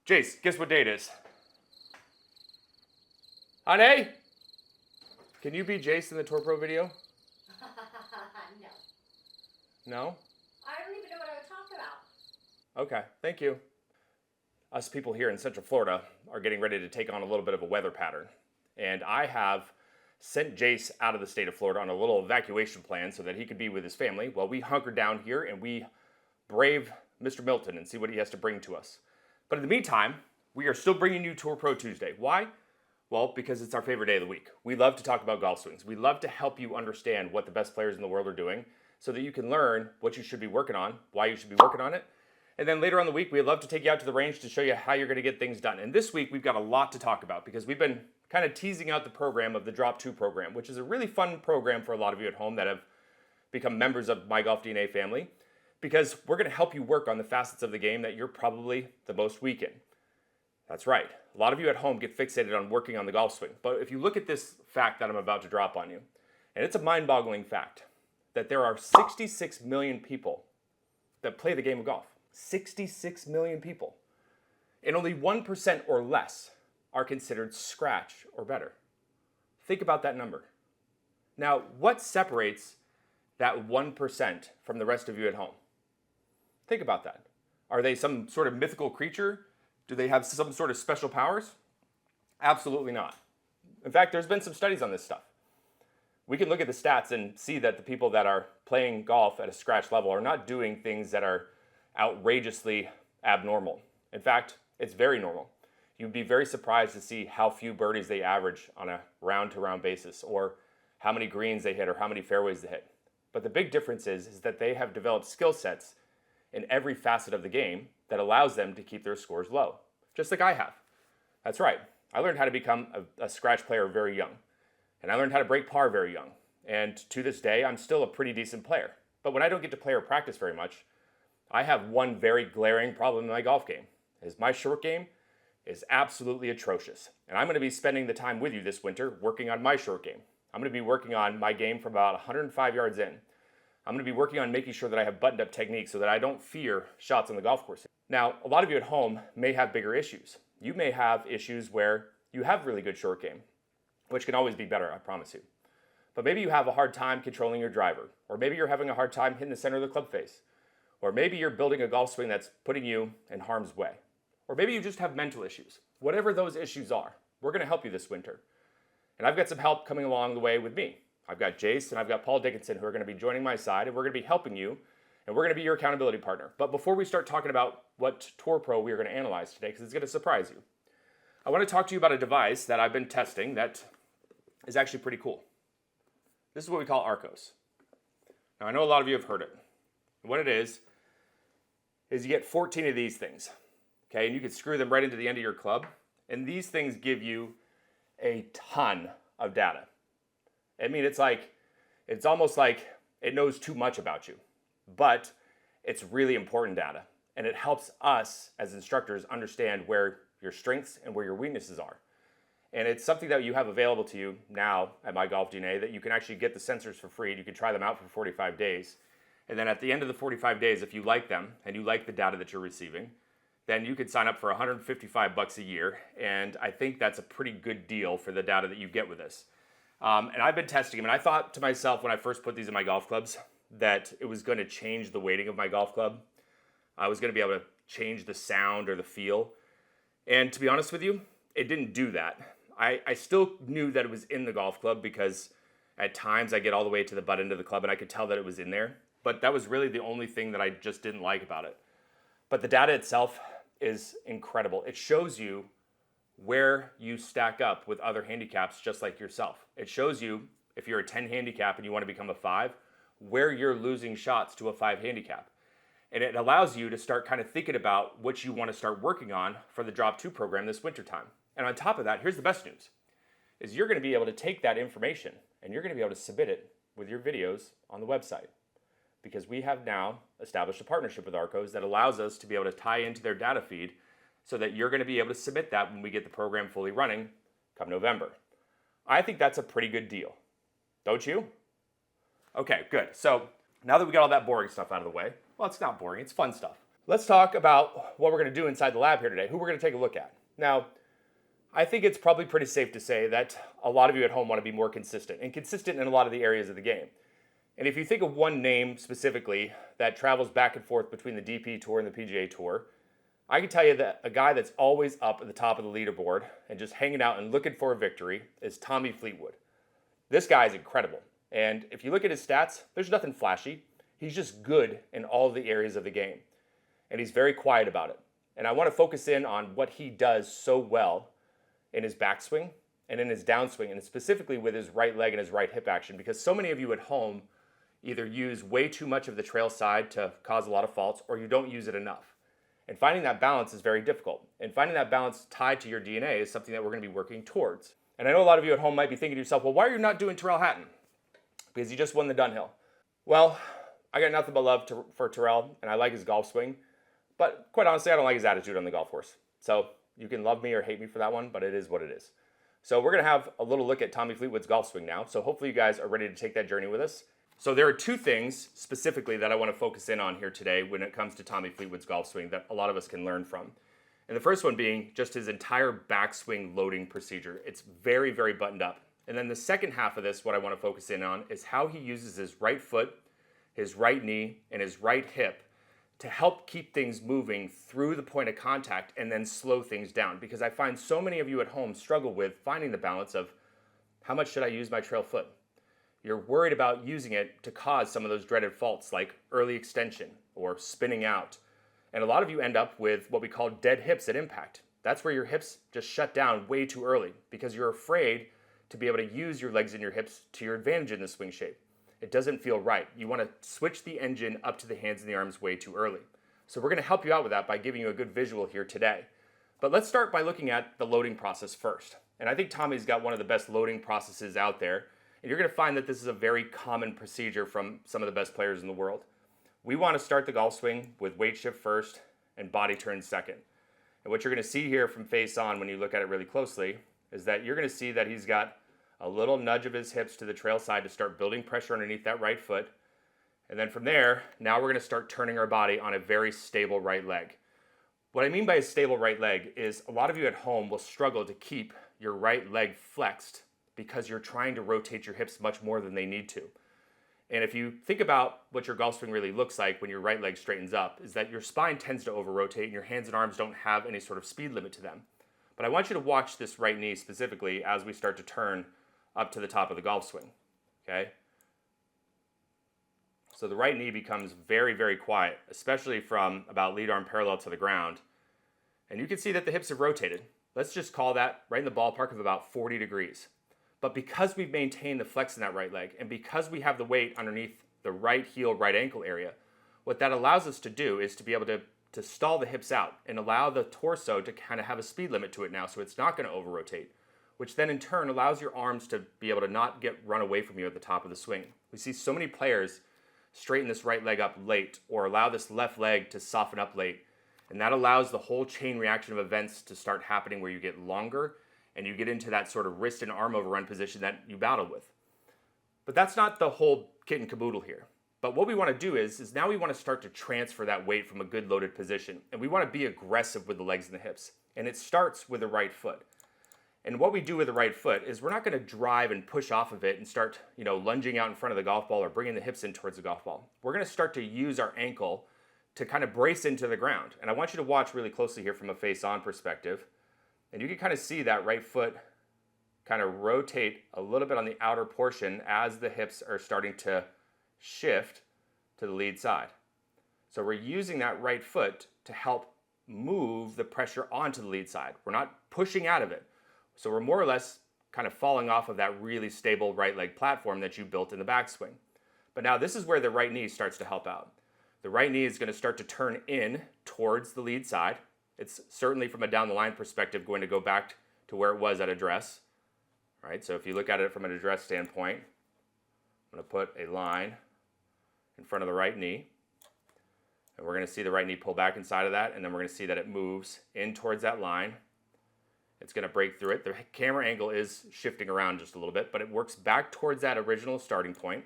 Jace, guess what day it is? Honey? Can you be Jace in the Tour Pro video? No. No? I don't even know what I would talk about. Okay, thank you. Us people here in Central Florida are getting ready to take on a little bit of a weather pattern. And I have sent Jace out of the state of Florida on a little evacuation plan so that he could be with his family while we hunker down here and we brave Mr. Milton and see what he has to bring to us. But in the meantime, we are still bringing you Tour Pro Tuesday. Why? Well, because it's our favorite day of the week. We love to talk about golf swings. We love to help you understand what the best players in the world are doing so that you can learn what you should be working on, why you should be working on it. And then later on in the week, we'd love to take you out to the range to show you how you're going to get things done. And this week, we've got a lot to talk about because we've been kind of teasing out the program of the Drop 2 program, which is a really fun program for a lot of you at home that have become members of My Golf DNA family, because we're going to help you work on the facets of the game that you're probably the most weak in. That's right. A lot of you at home get fixated on working on the golf swing. But if you look at this fact that I'm about to drop on you, and it's a mind-boggling fact, that there are 66 million people that play the game of golf. 66 million people. And only 1% or less are considered scratch or better. Think about that number. Now, what separates that 1% from the rest of you at home? Think about that. Are they some sort of mythical creature? Do they have some sort of special powers? Absolutely not. In fact, there's been some studies on this stuff. We can look at the stats and see that the people that are playing golf at a scratch level are not doing things that are outrageously abnormal. In fact, it's very normal. You'd be very surprised to see how few birdies they average on a round-to-round basis, or how many greens they hit, or how many fairways they hit. But the big difference is that they have developed skill sets in every facet of the game that allows them to keep their scores low, just like I have. That's right. I learned how to become a scratch player very young, and I learned how to break par very young. And to this day, I'm still a pretty decent player. But when I don't get to play or practice very much, I have one very glaring problem in my golf game, is my short game is absolutely atrocious. And I'm going to be spending the time with you this winter working on my short game. I'm going to be working on my game from about 105 yards in. I'm going to be working on making sure that I have buttoned up technique so that I don't fear shots on the golf course. Now, a lot of you at home may have bigger issues. You may have issues where you have really good short game, which can always be better, I promise you. But maybe you have a hard time controlling your driver, or maybe you're having a hard time hitting the center of the club face, or maybe you're building a golf swing that's putting you in harm's way, or maybe you just have mental issues. Whatever those issues are, we're going to help you this winter. And I've got some help coming along the way with me. I've got Jace and I've got Paul Dickinson who are going to be joining my side, and we're going to be helping you, and we're going to be your accountability partner. But before we start talking about what Tour Pro we are going to analyze today, because it's going to surprise you, I want to talk to you about a device that I've been testing that is actually pretty cool. This is what we call Arcos. Now, I know a lot of you have heard it. What it is you get 14 of these things, okay? And you can screw them right into the end of your club. And these things give you a ton of data. I mean, it's almost like it knows too much about you, but it's really important data. And it helps us as instructors understand where your strengths and where your weaknesses are. And it's something that you have available to you now at My Golf DNA, that you can actually get the sensors for free. You can try them out for 45 days. And then at the end of the 45 days, if you like them and you like the data that you're receiving, then you could sign up for $155 a year. And I think that's a pretty good deal for the data that you get with this. And I've been testing them, and I thought to myself when I first put these in my golf clubs that it was going to change the weighting of my golf club. I was going to be able to change the sound or the feel. And to be honest with you, it didn't do that. I still knew that it was in the golf club because at times I get all the way to the butt end of the club and I could tell that it was in there. But that was really the only thing that I just didn't like about it. But the data itself is incredible. It shows you where you stack up with other handicaps just like yourself. It shows you, if you're a 10 handicap and you want to become a 5, where you're losing shots to a 5 handicap. And it allows you to start kind of thinking about what you want to start working on for the Drop 2 program this wintertime. And on top of that, here's the best news, is you're going to be able to take that information and you're going to be able to submit it with your videos on the website. Because we have now established a partnership with Arcos that allows us to be able to tie into their data feed so that you're going to be able to submit that when we get the program fully running come November. I think that's a pretty good deal. Don't you? Okay, good. So now that we got all that boring stuff out of the way, well, it's not boring, it's fun stuff. Let's talk about what we're going to do inside the lab here today, who we're going to take a look at. Now, I think it's probably pretty safe to say that a lot of you at home want to be more consistent, and consistent in a lot of the areas of the game. And if you think of one name specifically that travels back and forth between the DP Tour and the PGA Tour, I can tell you that a guy that's always up at the top of the leaderboard and just hanging out and looking for a victory is Tommy Fleetwood. This guy is incredible. And if you look at his stats, there's nothing flashy. He's just good in all of the areas of the game. And he's very quiet about it. And I want to focus in on what he does so well in his backswing and in his downswing, and specifically with his right leg and his right hip action, because so many of you at home either use way too much of the trail side to cause a lot of faults, or you don't use it enough. And finding that balance is very difficult. And finding that balance tied to your DNA is something that we're going to be working towards. And I know a lot of you at home might be thinking to yourself, well, why are you not doing Terrell Hatton? Because he just won the Dunhill. Well, I got nothing but love for Terrell, and I like his golf swing. But quite honestly, I don't like his attitude on the golf course. So you can love me or hate me for that one, but it is what it is. So we're going to have a little look at Tommy Fleetwood's golf swing now. So hopefully you guys are ready to take that journey with us. So there are two things specifically that I want to focus in on here today when it comes to Tommy Fleetwood's golf swing that a lot of us can learn from. And the first one being just his entire backswing loading procedure. It's very, very buttoned up. And then the second half of this, what I want to focus in on, is how he uses his right foot, his right knee, and his right hip to help keep things moving through the point of contact and then slow things down. Because I find so many of you at home struggle with finding the balance of how much should I use my trail foot? You're worried about using it to cause some of those dreaded faults like early extension or spinning out. And a lot of you end up with what we call dead hips at impact. That's where your hips just shut down way too early because you're afraid to be able to use your legs and your hips to your advantage in the swing shape. It doesn't feel right. You want to switch the engine up to the hands and the arms way too early. So we're going to help you out with that by giving you a good visual here today. But let's start by looking at the loading process first. And I think Tommy's got one of the best loading processes out there. And you're going to find that this is a very common procedure from some of the best players in the world. We want to start the golf swing with weight shift first and body turn second. And what you're going to see here from face on when you look at it really closely is that you're going to see that he's got a little nudge of his hips to the trail side to start building pressure underneath that right foot. And then from there, now we're going to start turning our body on a very stable right leg. What I mean by a stable right leg is a lot of you at home will struggle to keep your right leg flexed because you're trying to rotate your hips much more than they need to. And if you think about what your golf swing really looks like when your right leg straightens up, is that your spine tends to over-rotate and your hands and arms don't have any sort of speed limit to them. But I want you to watch this right knee specifically as we start to turn up to the top of the golf swing, okay? So the right knee becomes very, very quiet, especially from about lead arm parallel to the ground. And you can see that the hips have rotated. Let's just call that right in the ballpark of about 40 degrees. But because we've maintained the flex in that right leg, and because we have the weight underneath the right heel, right ankle area, what that allows us to do is to be able to stall the hips out and allow the torso to kind of have a speed limit to it now, so it's not going to over-rotate, which then in turn allows your arms to be able to not get run away from you at the top of the swing. We see so many players straighten this right leg up late or allow this left leg to soften up late, and that allows the whole chain reaction of events to start happening where you get longer and you get into that sort of wrist and arm overrun position that you battle with. But that's not the whole kit and caboodle here. But what we want to do is now we want to start to transfer that weight from a good loaded position. And we want to be aggressive with the legs and the hips. And it starts with the right foot. And what we do with the right foot is we're not going to drive and push off of it and start, lunging out in front of the golf ball or bringing the hips in towards the golf ball. We're going to start to use our ankle to kind of brace into the ground. And I want you to watch really closely here from a face-on perspective. And you can kind of see that right foot kind of rotate a little bit on the outer portion as the hips are starting to shift to the lead side. So we're using that right foot to help move the pressure onto the lead side. We're not pushing out of it. So we're more or less kind of falling off of that really stable right leg platform that you built in the backswing. But now this is where the right knee starts to help out. The right knee is going to start to turn in towards the lead side. It's certainly from a down the line perspective going to go back to where it was at address. All right, so if you look at it from an address standpoint, I'm going to put a line in front of the right knee. And we're going to see the right knee pull back inside of that, and then we're going to see that it moves in towards that line. It's going to break through it. The camera angle is shifting around just a little bit, but it works back towards that original starting point,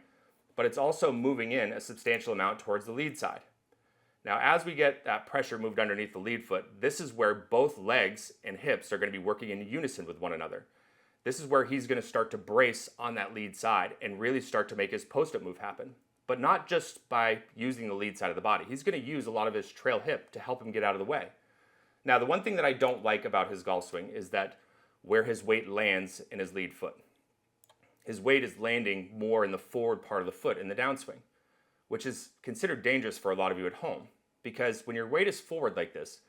but it's also moving in a substantial amount towards the lead side. Now, as we get that pressure moved underneath the lead foot, this is where both legs and hips are going to be working in unison with one another. This is where he's going to start to brace on that lead side and really start to make his post-up move happen. But not just by using the lead side of the body. He's going to use a lot of his trail hip to help him get out of the way. Now, the one thing that I don't like about his golf swing is that where his weight lands in his lead foot. His weight is landing more in the forward part of the foot in the downswing, which is considered dangerous for a lot of you at home, because when your weight is forward like this,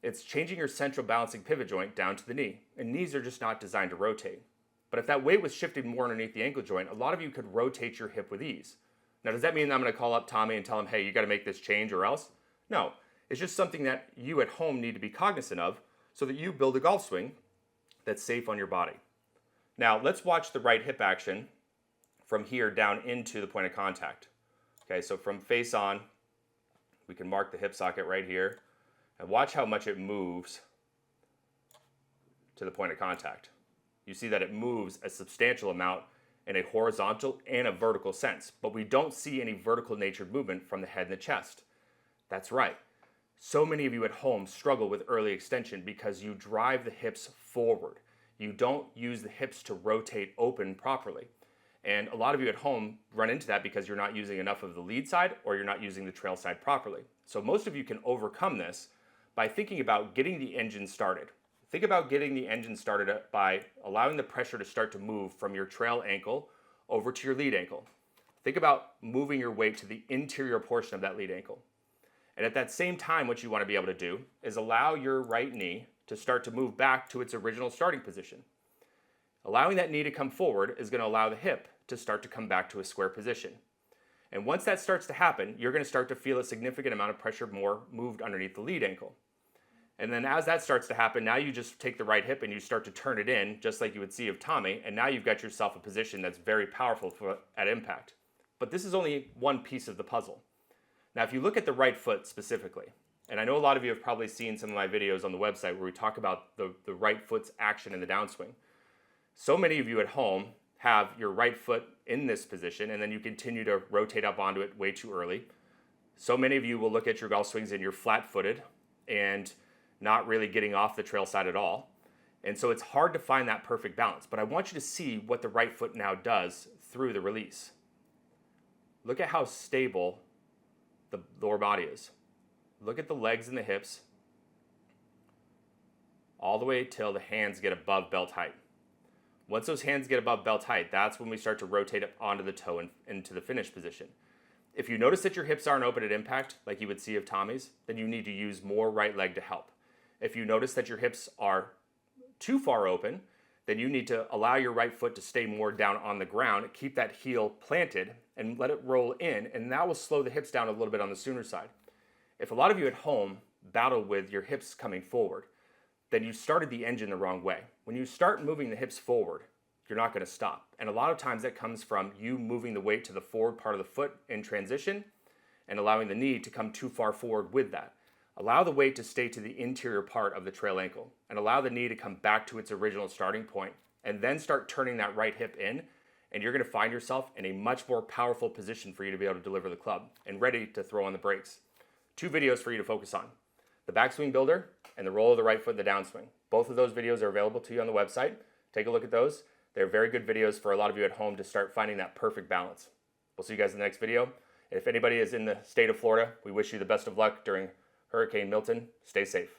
it's changing your central balancing pivot joint down to the knee, and knees are just not designed to rotate. But if that weight was shifted more underneath the ankle joint, a lot of you could rotate your hip with ease. Now, does that mean I'm going to call up Tommy and tell him, hey, you got to make this change or else? No, it's just something that you at home need to be cognizant of so that you build a golf swing that's safe on your body. Now, let's watch the right hip action from here down into the point of contact. Okay, so from face on, we can mark the hip socket right here, and watch how much it moves to the point of contact. You see that it moves a substantial amount in a horizontal and a vertical sense, but we don't see any vertical natured movement from the head and the chest. That's right. So many of you at home struggle with early extension because you drive the hips forward. You don't use the hips to rotate open properly. And a lot of you at home run into that because you're not using enough of the lead side or you're not using the trail side properly. So most of you can overcome this by thinking about getting the engine started. Think about getting the engine started by allowing the pressure to start to move from your trail ankle over to your lead ankle. Think about moving your weight to the interior portion of that lead ankle. And at that same time, what you want to be able to do is allow your right knee to start to move back to its original starting position. Allowing that knee to come forward is going to allow the hip to start to come back to a square position. And once that starts to happen, you're going to start to feel a significant amount of pressure more moved underneath the lead ankle. And then as that starts to happen, now you just take the right hip and you start to turn it in, just like you would see of Tommy, and now you've got yourself a position that's very powerful at impact. But this is only one piece of the puzzle. Now, if you look at the right foot specifically, and I know a lot of you have probably seen some of my videos on the website where we talk about the right foot's action in the downswing. So many of you at home have your right foot in this position and then you continue to rotate up onto it way too early. So many of you will look at your golf swings and you're flat-footed and not really getting off the trail side at all. And so it's hard to find that perfect balance. But I want you to see what the right foot now does through the release. Look at how stable the lower body is. Look at the legs and the hips all the way till the hands get above belt height. Once those hands get above belt height, that's when we start to rotate up onto the toe and into the finish position. If you notice that your hips aren't open at impact, like you would see of Tommy's, then you need to use more right leg to help. If you notice that your hips are too far open, then you need to allow your right foot to stay more down on the ground, keep that heel planted, and let it roll in, and that will slow the hips down a little bit on the Sooner side. If a lot of you at home battle with your hips coming forward, then you started the engine the wrong way. When you start moving the hips forward, you're not going to stop. And a lot of times that comes from you moving the weight to the forward part of the foot in transition and allowing the knee to come too far forward with that. Allow the weight to stay to the interior part of the trail ankle and allow the knee to come back to its original starting point and then start turning that right hip in, and you're going to find yourself in a much more powerful position for you to be able to deliver the club and ready to throw on the brakes. 2 videos for you to focus on: the backswing builder and the roll of the right foot in the downswing. Both of those videos are available to you on the website. Take a look at those. They're very good videos for a lot of you at home to start finding that perfect balance. We'll see you guys in the next video. And if anybody is in the state of Florida, we wish you the best of luck during Hurricane Milton. Stay safe.